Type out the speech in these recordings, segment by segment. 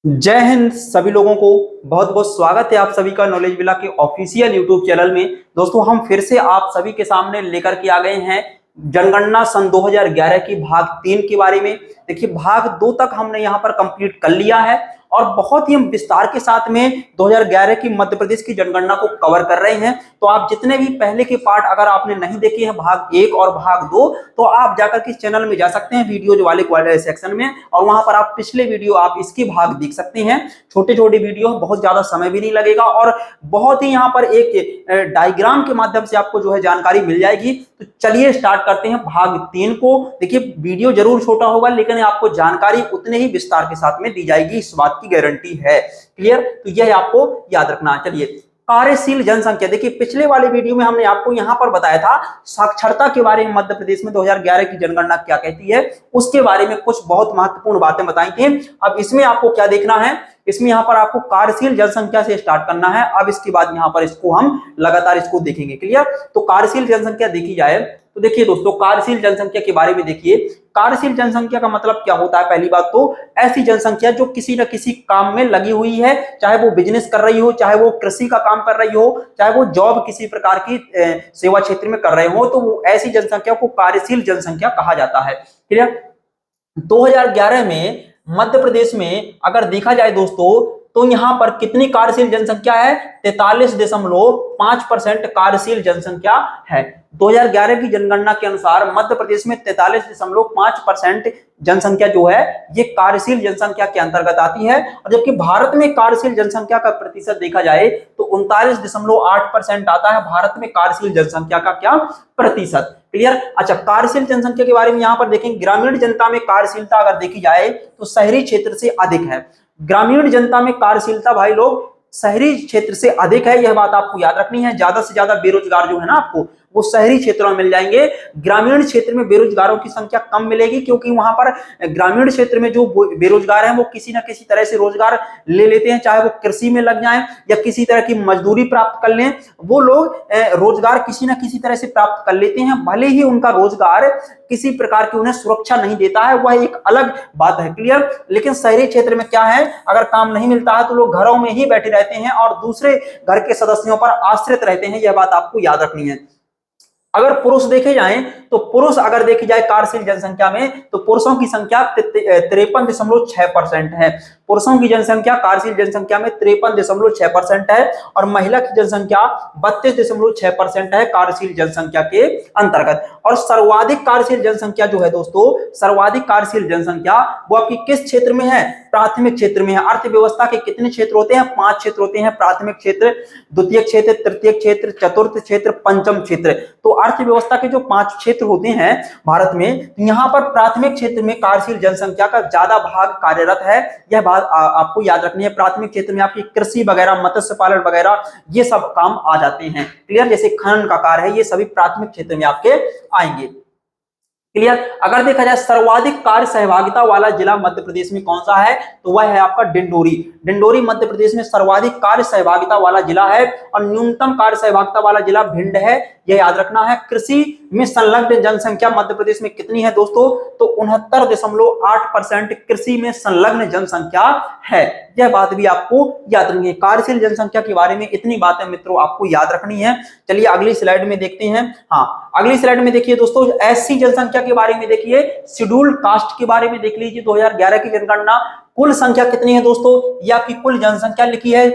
जय हिंद सभी लोगों को। बहुत बहुत स्वागत है आप सभी का नॉलेज विला के ऑफिशियल यूट्यूब चैनल में। दोस्तों हम फिर से आप सभी के सामने लेकर के आ गए हैं जनगणना सन 2011 की भाग 3 के बारे में। देखिए भाग 2 तक हमने यहाँ पर कंप्लीट कर लिया है और बहुत ही हम विस्तार के साथ में 2011 की मध्य प्रदेश की जनगणना को कवर कर रहे हैं। तो आप जितने भी पहले के पार्ट अगर आपने नहीं देखे हैं भाग 1 और भाग 2 तो आप जाकर के चैनल में जा सकते हैं वीडियोज वाले सेक्शन में और वहां पर आप पिछले वीडियो आप इसके भाग देख सकते हैं। छोटे छोटे वीडियो, बहुत ज्यादा समय भी नहीं लगेगा और बहुत ही यहाँ पर एक डायग्राम के माध्यम से आपको जो है जानकारी मिल जाएगी। तो चलिए स्टार्ट करते हैं भाग 3 को। देखिए वीडियो जरूर छोटा होगा लेकिन आपको जानकारी उतने ही विस्तार के साथ में दी जाएगी, इस बात की गारंटी है। क्लियर? तो यह आपको याद रखना है। चलिए कार्यशील जनसंख्या, देखिए पिछले वाले वीडियो में हमने आपको यहां पर बताया था साक्षरता के बारे में मध्य प्रदेश में 2011 की जनगणना क्या कहती है, उसके बारे में कुछ बहुत महत्वपूर्ण बातें बताई थी। अब इसमें आपको क्या देखना है, इसमें यहाँ पर आपको कार्यशील जनसंख्या से स्टार्ट करना है। अब इसके बाद यहाँ पर इसको हम लगातार इसको देखेंगे। क्लियर? तो कार्यशील जनसंख्या देखी जाए तो देखिए दोस्तों कार्यशील जनसंख्या के बारे में देखिए, कार्यशील जनसंख्या का मतलब क्या होता है। पहली बात तो ऐसी जनसंख्या जो किसी न किसी काम में लगी हुई है, चाहे वो बिजनेस कर रही हो, चाहे वो कृषि का काम कर रही हो, चाहे वो जॉब किसी प्रकार की सेवा क्षेत्र में कर रहे हो, तो वो ऐसी जनसंख्या को कार्यशील जनसंख्या कहा जाता है। क्लियर? 2011 में मध्य प्रदेश में अगर देखा जाए दोस्तों तो यहां पर कितनी कार्यशील जनसंख्या है, 43.5% कार्यशील जनसंख्या है। 2011 की जनगणना के अनुसार मध्य प्रदेश में 43.5% जनसंख्या जो है ये कार्यशील जनसंख्या के अंतर्गत आती है। और जबकि भारत में कार्यशील जनसंख्या का प्रतिशत देखा जाए तो 39.8% आता है भारत में कार्यशील जनसंख्या का क्या प्रतिशत। क्लियर? अच्छा, कार्यशील जनसंख्या के बारे में यहां पर देखेंगे, ग्रामीण जनता में कार्यशीलता अगर देखी जाए तो शहरी क्षेत्र से अधिक है। ग्रामीण जनता में कार्यशीलता भाई लोग शहरी क्षेत्र से अधिक है, यह बात आपको याद रखनी है। ज्यादा से ज्यादा बेरोजगार जो है ना आपको वो शहरी क्षेत्रों में मिल जाएंगे। ग्रामीण क्षेत्र में बेरोजगारों की संख्या कम मिलेगी क्योंकि वहां पर ग्रामीण क्षेत्र में जो बेरोजगार हैं वो किसी ना किसी तरह से रोजगार ले लेते हैं, चाहे वो कृषि में लग जाएं या किसी तरह की मजदूरी प्राप्त कर लें। वो लोग रोजगार किसी ना किसी तरह से प्राप्त कर लेते हैं, भले ही उनका रोजगार किसी प्रकार की उन्हें सुरक्षा नहीं देता है, वह एक अलग बात है। क्लियर? लेकिन शहरी क्षेत्र में क्या है, अगर काम नहीं मिलता है तो लोग घरों में ही बैठे रहते हैं और दूसरे घर के सदस्यों पर आश्रित रहते हैं, यह बात आपको याद रखनी है। अगर पुरुष देखे जाएं तो पुरुष अगर देखी जाए कार्यशील जनसंख्या में तो पुरुषों की संख्या 53.6% है। पुरुषों की जनसंख्या कार्यशील जनसंख्या में 53.6% है और महिला की जनसंख्या 32.6% है कार्यशील जनसंख्या के अंतर्गत। और सर्वाधिक कार्यशील जनसंख्या जो है दोस्तों, सर्वाधिक कार्यशील जनसंख्या वो आपकी किस क्षेत्र में है, प्राथमिक क्षेत्र में है। अर्थव्यवस्था के कितने क्षेत्र होते हैं, 5 क्षेत्र होते हैं, प्राथमिक क्षेत्र, द्वितीय क्षेत्र, तृतीय क्षेत्र, चतुर्थ क्षेत्र, पंचम क्षेत्र। तो अर्थव्यवस्था के जो 5 क्षेत्र होते हैं भारत में, यहाँ पर प्राथमिक क्षेत्र में कार्यशील जनसंख्या का ज्यादा भाग कार्यरत है, यह बात आपको याद रखनी है। प्राथमिक क्षेत्र में आपकी कृषि वगैरह, मत्स्य पालन वगैरह ये सब काम आ जाते हैं। क्लियर? जैसे खनन का कार्य है, ये सभी प्राथमिक क्षेत्र में आपके आएंगे। क्लियर? अगर देखा जाए सर्वाधिक कार्य सहभागिता वाला जिला मध्य प्रदेश में कौन सा है तो वह है आपका डिंडोरी। डिंडोरी मध्य प्रदेश में सर्वाधिक कार्य सहभागिता वाला जिला है और न्यूनतम कार्य सहभागिता वाला जिला भिंड है, यह याद रखना है। कृषि में संलग्न जनसंख्या मध्य प्रदेश में कितनी है दोस्तों, तो 69.8% कृषि में संलग्न जनसंख्या है, यह बात भी आपको याद रखनी है। कार्यशील जनसंख्या के बारे में इतनी बातें मित्रों आपको याद रखनी है। चलिए अगली स्लाइड में देखते हैं। हाँ, अगली स्लाइड में देखिए दोस्तों, एससी जनसंख्या के बारे में देखिए, शेड्यूल्ड कास्ट के बारे में देख लीजिए। 2011 की जनगणना कुल संख्या कितनी है दोस्तों, ये आपकी कुल जनसंख्या लिखी है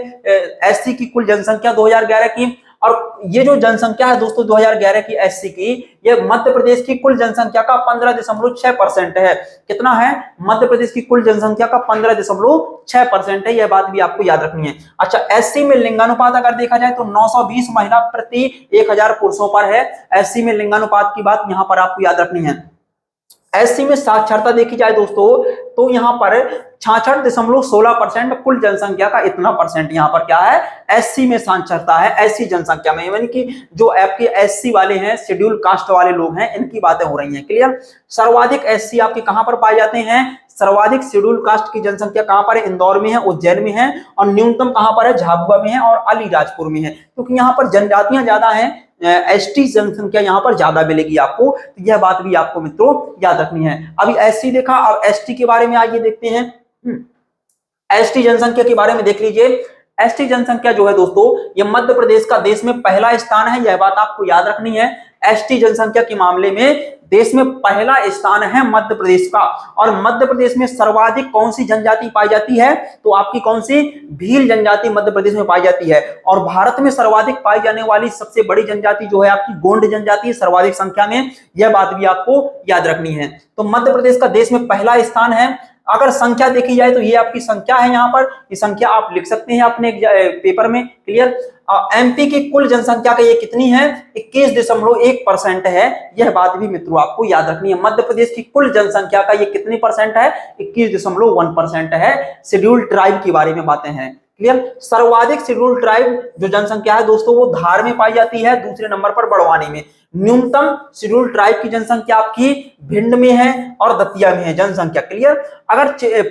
एससी की कुल जनसंख्या 2011 की। और ये जो जनसंख्या है दोस्तों 2011 की एससी की, ये मध्य प्रदेश की कुल जनसंख्या का 15.6% है। कितना है, मध्य प्रदेश की कुल जनसंख्या का 15.6% है, यह बात भी आपको याद रखनी है। अच्छा, एससी में लिंगानुपात अगर देखा जाए तो 920 महिला प्रति 1000 पुरुषों पर है। एससी में लिंगानुपात की बात यहां पर आपको याद रखनी है। एससी में साक्षरता देखी जाए दोस्तों तो यहां पर 66.16% कुल जनसंख्या का इतना परसेंट यहां पर क्या है, एससी में साक्षरता है। एससी जनसंख्या में यानी कि जो आपके एससी वाले हैं, शेड्यूल कास्ट वाले लोग हैं, इनकी बातें हो रही हैं। क्लियर? सर्वाधिक एससी आपके कहां पर पाए जाते हैं, सर्वाधिक शेड्यूल कास्ट की जनसंख्या कहां पर है, इंदौर में है, उज्जैन में है, और न्यूनतम कहां पर है, झाबुआ में है और अलीराजपुर में है, क्योंकि यहाँ पर जनजातियां ज्यादा हैं, एसटी जनसंख्या यहां पर ज्यादा मिलेगी आपको। तो यह बात भी आपको मित्रों याद रखनी है। अभी एससी देखा, अब एसटी के बारे में आइए देखते हैं। एसटी जनसंख्या के बारे में देख लीजिए। एसटी जनसंख्या जो है दोस्तों, ये मध्य प्रदेश का देश में पहला स्थान है, यह बात आपको याद रखनी है। एसटी जनसंख्या के मामले में देश में पहला स्थान है मध्य प्रदेश का। और मध्य प्रदेश में सर्वाधिक कौन सी जनजाति पाई जाती है, तो आपकी कौन सी, भील जनजाति मध्य प्रदेश में पाई जाती है। और भारत में सर्वाधिक पाई जाने वाली सबसे बड़ी जनजाति जो है आपकी गोंड जनजाति है, सर्वाधिक संख्या में, यह बात भी आपको याद रखनी है। तो मध्य प्रदेश का देश में पहला स्थान है। अगर संख्या देखी जाए तो ये आपकी संख्या है, यहाँ पर ये संख्या आप लिख सकते हैं अपने पेपर में, क्लियर। एमपी की कुल जनसंख्या का ये कितनी है, 21.1% है, यह बात भी मित्रों आपको याद रखनी है। मध्य प्रदेश की कुल जनसंख्या का ये कितनी परसेंट है, 21.1% है। शेड्यूल्ड ट्राइब के बारे में बातें हैं, क्लियर। सर्वाधिक शेड्यूल्ड ट्राइब जो जनसंख्या है दोस्तों, वो धार में पाई जाती है, दूसरे नंबर पर बड़वानी में। न्यूनतम शेड्यूल्ड ट्राइब की जनसंख्या आपकी भिंड में है और दतिया में है जनसंख्या, क्लियर। अगर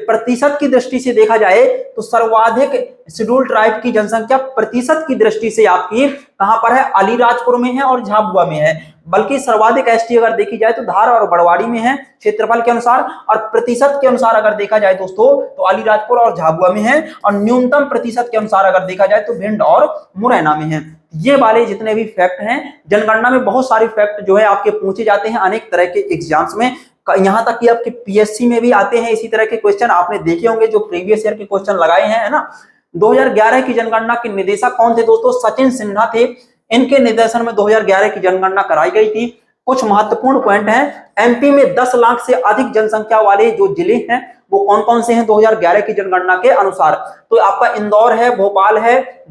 प्रतिशत की दृष्टि से देखा जाए तो सर्वाधिक शेड्यूल्ड ट्राइब की जनसंख्या प्रतिशत की दृष्टि से आपकी कहां पर है, अलीराजपुर में है और झाबुआ में है। बल्कि सर्वाधिक एसटी अगर देखी जाए तो धार और बड़वाड़ी में है क्षेत्रफल के अनुसार, और प्रतिशत के अनुसार अगर देखा जाए दोस्तों तो अलीराजपुर और झाबुआ में है, और न्यूनतम प्रतिशत के अनुसार अगर देखा जाए तो भिंड और मुरैना में है। ये वाले जितने भी फैक्ट हैं, जनगणना में बहुत सारे फैक्ट जो है आपके पूछे जाते हैं अनेक तरह के एग्जाम्स में, यहां तक कि आपके पीएससी में भी आते हैं इसी तरह के क्वेश्चन, आपने देखे होंगे जो प्रीवियस ईयर के क्वेश्चन लगाए हैं, है ना। 2011 की जनगणना के निदेशक कौन थे दोस्तों, सचिन सिन्हा थे। इनके निर्देशन में 2011 की जनगणना कराई गई थी। कुछ महत्वपूर्ण पॉइंट हैं, एमपी में 10 लाख से अधिक जनसंख्या वाले जो जिले हैं वो कौन कौन से हैं 2011 की जनगणना के अनुसार, तो आपका इंदौर है, भोपाल है,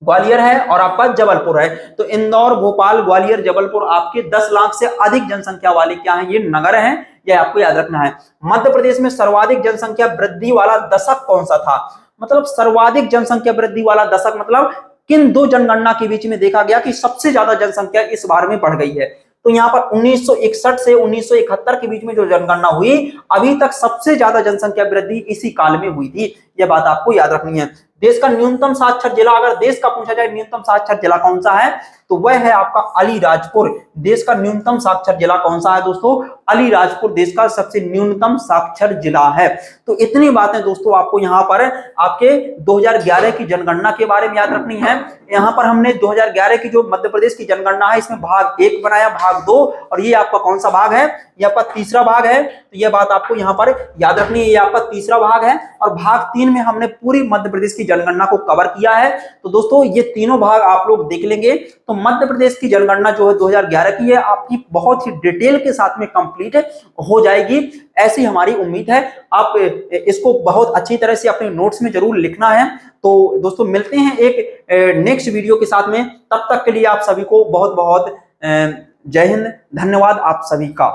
ग्वालियर है और आपका जबलपुर है। तो इंदौर, भोपाल, ग्वालियर, जबलपुर आपके 10 लाख से अधिक जनसंख्या वाले क्या हैं, ये नगर हैं, ये आपको याद रखना है। मध्य प्रदेश में सर्वाधिक जनसंख्या वृद्धि वाला दशक कौन सा था, मतलब सर्वाधिक जनसंख्या वृद्धि वाला दशक मतलब किन दो जनगणना के बीच में देखा गया कि सबसे ज्यादा जनसंख्या इस बार में बढ़ गई है। तो यहाँ पर 1961 से 1971 के बीच में जो जनगणना हुई, अभी तक सबसे ज्यादा जनसंख्या वृद्धि इसी काल में हुई थी, यह बात आपको याद रखनी है। देश का न्यूनतम साक्षर जिला, अगर देश का पूछा जाए न्यूनतम साक्षर जिला कौन सा है, तो वह है आपका अलीराजपुर। देश का न्यूनतम साक्षर जिला कौन सा है दोस्तों, अलीराजपुर देश का सबसे न्यूनतम साक्षर जिला है। तो इतनी बातें दोस्तों आपको यहाँ पर आपके 2011 की जनगणना के बारे में याद रखनी है। यहाँ पर हमने 2011 की जो मध्य प्रदेश की जनगणना है इसमें भाग 1 बनाया, भाग 2, और ये आपका कौन सा भाग है, ये आपका तीसरा भाग है। तो ये बात आपको यहाँ पर याद रखनी है, ये आपका तीसरा भाग है। और भाग 3 में हमने पूरी मध्य प्रदेश की जनगणना को कवर किया है। तो दोस्तों ये तीनों भाग आप लोग देख लेंगे तो मध्य प्रदेश की जनगणना जो है 2011 की है आपकी बहुत ही डिटेल के साथ में कंप्लीट हो जाएगी, ऐसी हमारी उम्मीद है। आप इसको बहुत अच्छी तरह से अपने नोट्स में जरूर लिखना है। तो दोस्तों मिलते हैं एक नेक्स्ट वीडियो के साथ में, तब तक के लिए आप सभी को बहुत बहुत जय हिंद, धन्यवाद आप सभी का।